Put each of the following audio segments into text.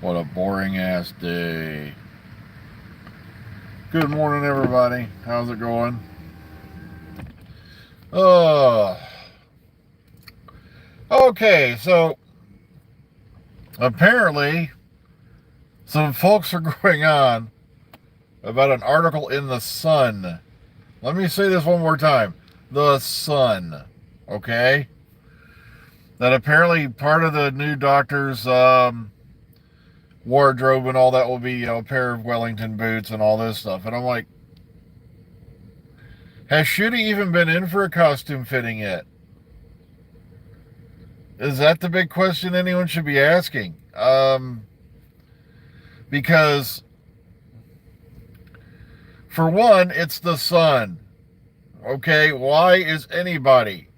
What a boring ass day. Good morning, everybody. How's it going? Uh, okay, so apparently some folks are going on about an article in the Sun. Let me say this one more time. The Sun. Okay? That apparently part of the new doctor's wardrobe and all that will be, a pair of Wellington boots and all this stuff. And I'm like, has Shooty even been in for a costume fitting yet? Is that the big question anyone should be asking? Because, for one, it's the Sun. Okay, why is anybody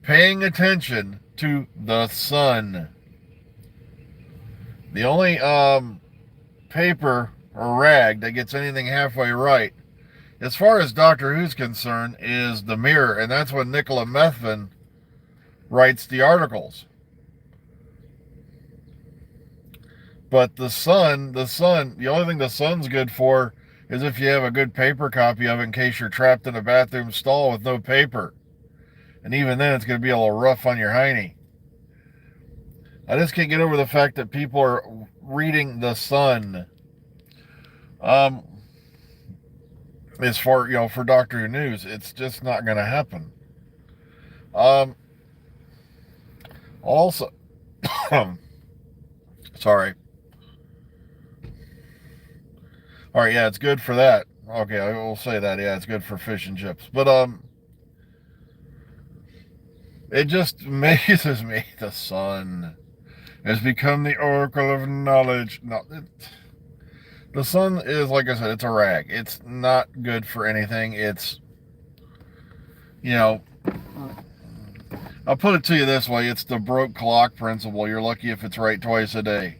paying attention to the Sun? The only paper or rag that gets anything halfway right, as far as Doctor Who's concerned, is the Mirror, and that's when Nicola Methvin writes the articles. But the Sun, the only thing the Sun's good for is if you have a good paper copy of it in case you're trapped in a bathroom stall with no paper. And even then, it's going to be a little rough on your hiney. I just can't get over the fact that people are reading the Sun. As far, for Doctor Who news, it's just not going to happen. Also, sorry. All right, yeah, it's good for that. Okay, I will say that. Yeah, it's good for fish and chips. But it just amazes me. The Sun has become the oracle of knowledge. No, the Sun is, like I said, it's a rag. It's not good for anything. It's, I'll put it to you this way. It's the broke clock principle. You're lucky if it's right twice a day.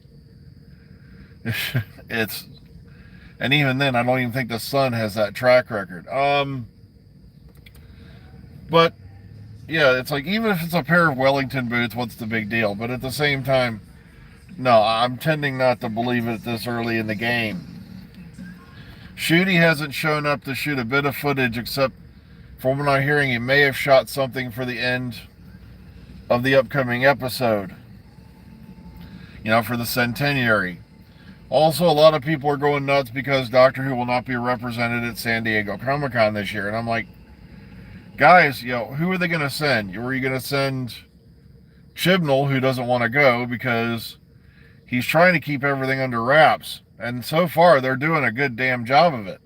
And even then, I don't even think the Sun has that track record. But yeah, it's like, even if it's a pair of Wellington boots, what's the big deal? But at the same time, no, I'm tending not to believe it this early in the game. Shooty hasn't shown up to shoot a bit of footage, except from what I'm hearing, he may have shot something for the end of the upcoming episode. For the centenary. Also, a lot of people are going nuts because Doctor Who will not be represented at San Diego Comic-Con this year. And I'm like, guys, who are they going to send? Were you going to send Chibnall, who doesn't want to go because he's trying to keep everything under wraps? And so far, they're doing a good damn job of it.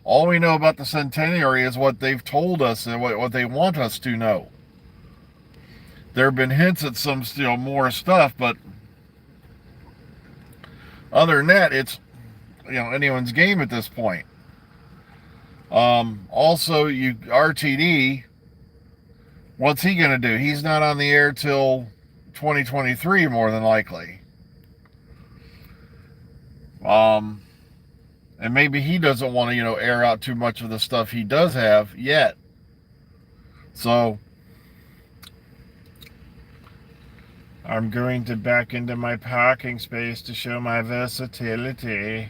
All we know about the centenary is what they've told us and what they want us to know. There have been hints at some more stuff, but other than that, it's anyone's game at this point. Also, RTD, what's he going to do? He's not on the air till 2023, more than likely. And maybe he doesn't want to, air out too much of the stuff he does have yet. So, I'm going to back into my parking space to show my versatility.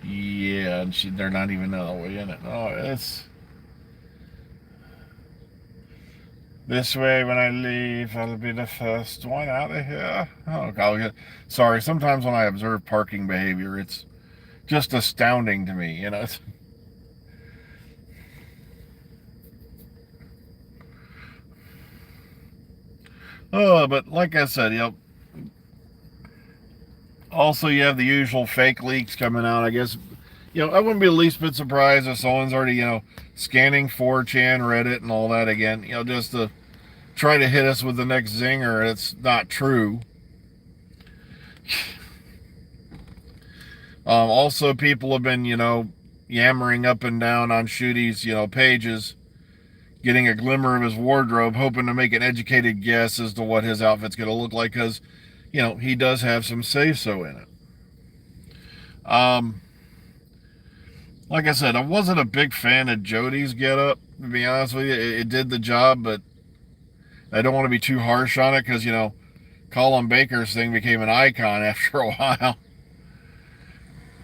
Yeah, and they're not even all the way in it. Oh, it's this way. When I leave, I'll be the first one out of here. Oh, God. Sorry, sometimes when I observe parking behavior, it's just astounding to me, Oh, but like I said, also you have the usual fake leaks coming out. I guess, I wouldn't be the least bit surprised if someone's already, scanning 4chan, Reddit, and all that again, just to try to hit us with the next zinger. It's not true. Also, people have been, yammering up and down on Shooty's, pages, getting a glimmer of his wardrobe, hoping to make an educated guess as to what his outfit's going to look like, because, he does have some say-so in it. Like I said, I wasn't a big fan of Jodie's getup, to be honest with you. It did the job, but I don't want to be too harsh on it, because, Colin Baker's thing became an icon after a while.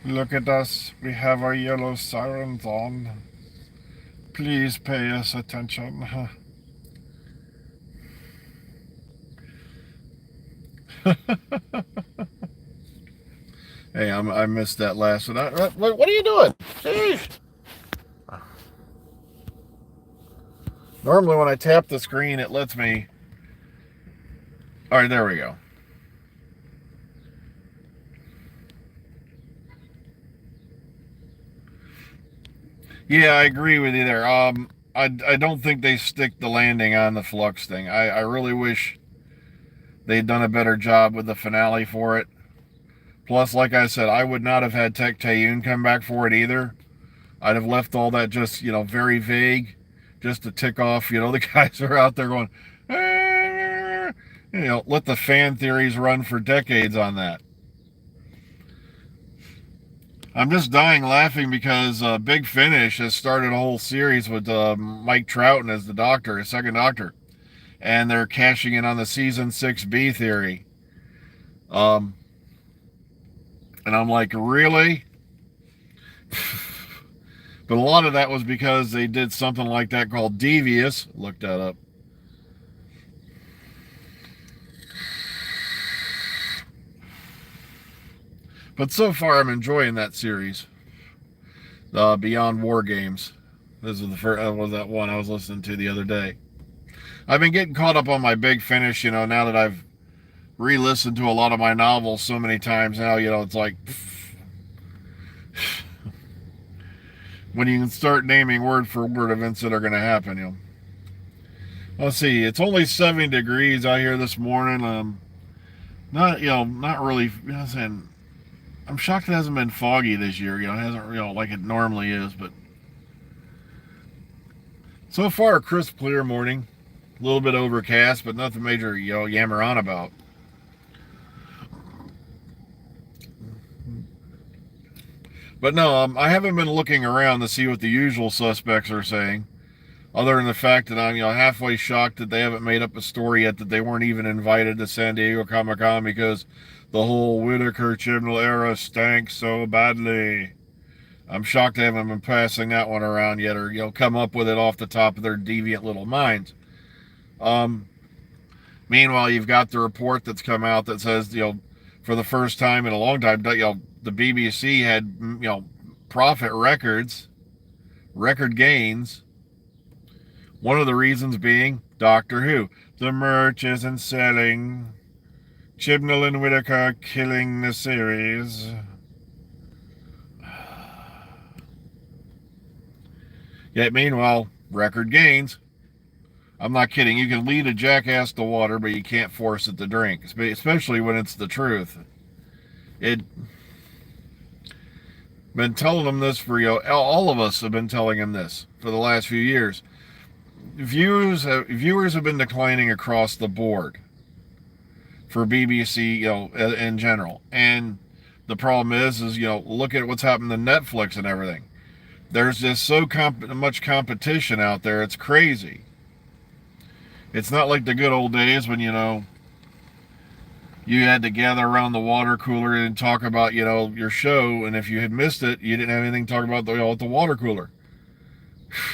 Look at us. We have our yellow sirens on. Please pay us attention. Hey, I missed that last one. What are you doing? Jeez. Normally when I tap the screen, it lets me... All right, there we go. Yeah, I agree with you there. I don't think they stick the landing on the flux thing. I really wish they'd done a better job with the finale for it. Plus, like I said, I would not have had Tech Tayun come back for it either. I'd have left all that just, very vague, just to tick off, the guys are out there going, let the fan theories run for decades on that. I'm just dying laughing because Big Finish has started a whole series with Mike Troughton as the Doctor, his second Doctor. And they're cashing in on the Season 6B theory. And I'm like, really? But a lot of that was because they did something like that called Devious. Look that up. But so far, I'm enjoying that series. Beyond War Games. This is the first, was that one I was listening to the other day. I've been getting caught up on my Big Finish, now that I've re-listened to a lot of my novels so many times now, it's like... when you can start naming word for word events that are going to happen, Let's see, it's only 70 degrees out here this morning. Not really, I'm shocked it hasn't been foggy this year, it hasn't, like it normally is, but so far a crisp, clear morning. A little bit overcast, but nothing major, yammer on about. But no, I haven't been looking around to see what the usual suspects are saying, other than the fact that I'm, halfway shocked that they haven't made up a story yet that they weren't even invited to San Diego Comic-Con because the whole Whitaker Chibnall era stank so badly. I'm shocked they haven't been passing that one around yet, or come up with it off the top of their deviant little minds. Meanwhile, you've got the report that's come out that says, for the first time in a long time, the BBC had, profit record gains. One of the reasons being Doctor Who. The merch isn't selling. Chibnall and Whitaker killing the series. Yet meanwhile, record gains. I'm not kidding. You can lead a jackass to water, but you can't force it to drink, especially when it's the truth. Been telling them this for, all of us have been telling him this for the last few years. Viewers have been declining across the board for BBC, in general. And the problem is look at what's happened to Netflix and everything. There's just so much competition out there. It's crazy. It's not like the good old days when, you had to gather around the water cooler and talk about, your show. And if you had missed it, you didn't have anything to talk about at the water cooler.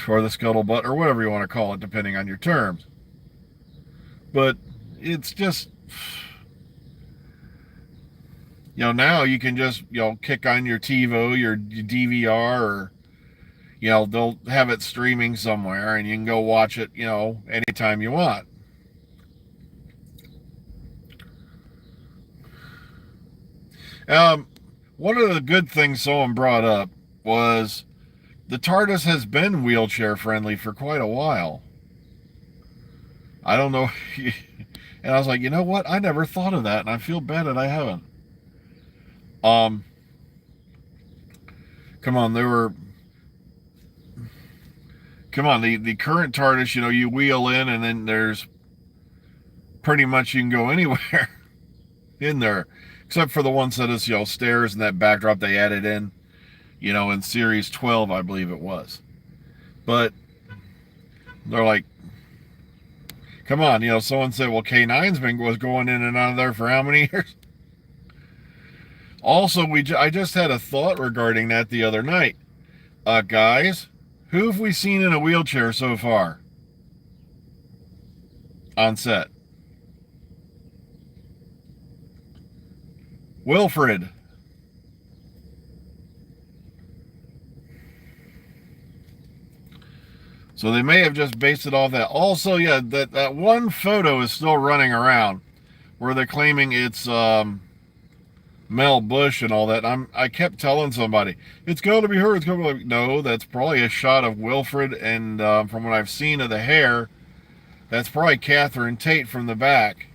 Or the scuttlebutt, or whatever you want to call it, depending on your terms. But it's just... now you can just, kick on your TiVo, your DVR, or, they'll have it streaming somewhere and you can go watch it, anytime you want. One of the good things someone brought up was the TARDIS has been wheelchair friendly for quite a while. I don't know. And I was like, you know what? I never thought of that, and I feel bad that I haven't. Come on, the current TARDIS, you wheel in and then there's pretty much you can go anywhere in there, except for the ones that is, stairs and that backdrop they added in, in series 12, I believe it was. But they're like, Come on, someone said, well, K9's was going in and out of there for how many years? Also, I just had a thought regarding that the other night. Guys, who have we seen in a wheelchair so far on set? Wilfred. So they may have just based it off that. Also, yeah, that one photo is still running around where they're claiming it's Mel Bush and all that. I kept telling somebody, it's got to be her. It's going to be like, no, that's probably a shot of Wilfred, and from what I've seen of the hair, that's probably Catherine Tate from the back,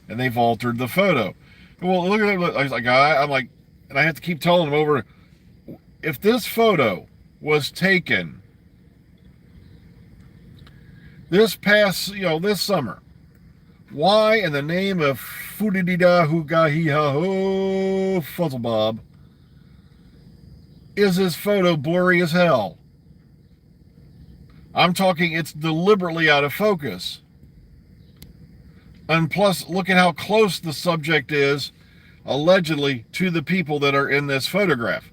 and they've altered the photo. Well, look at it. I was like, and I have to keep telling them over, if this photo was taken this past, this summer, why in the name of Fudidida Hugahiha Fuzzle Bob is this photo blurry as hell? I'm talking it's deliberately out of focus. And plus, look at how close the subject is, allegedly, to the people that are in this photograph.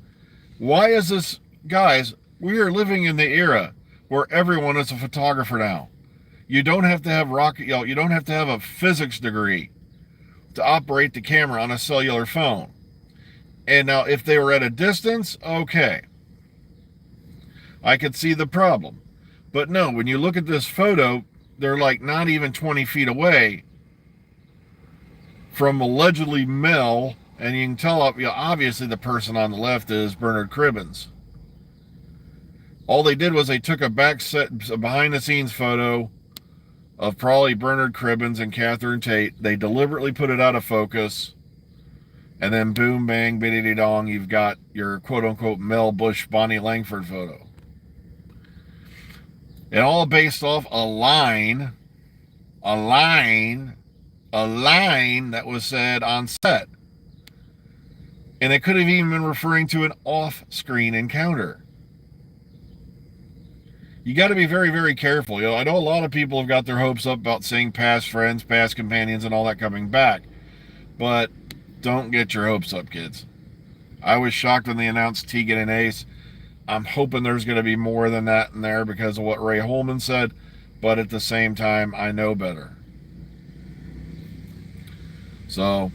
Why is this, guys, we are living in the era where everyone is a photographer now. You don't have to have you don't have to have a physics degree to operate the camera on a cellular phone. And now, if they were at a distance, okay, I could see the problem. But no, when you look at this photo, they're like not even 20 feet away from allegedly Mel, and you can tell, obviously the person on the left is Bernard Cribbins. All they did was they took a behind-the-scenes photo of probably Bernard Cribbins and Catherine Tate. They deliberately put it out of focus, and then boom, bang, biddity dong, you've got your quote-unquote Mel Bush, Bonnie Langford photo. And all based off a line that was said on set. And it could have even been referring to an off-screen encounter. You got to be very, very careful. I know a lot of people have got their hopes up about seeing past friends, past companions, and all that coming back. But don't get your hopes up, kids. I was shocked when they announced Tegan and Ace. I'm hoping there's going to be more than that in there because of what Ray Holman said. But at the same time, I know better. So,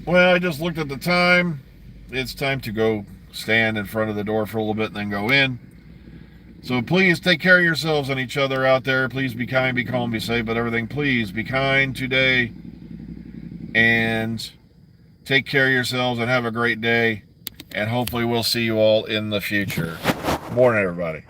well, I just looked at the time. It's time to go stand in front of the door for a little bit and then go in. So please take care of yourselves and each other out there. Please be kind, be calm, be safe, but everything, please be kind today. And take care of yourselves and have a great day. And hopefully we'll see you all in the future. Morning, everybody.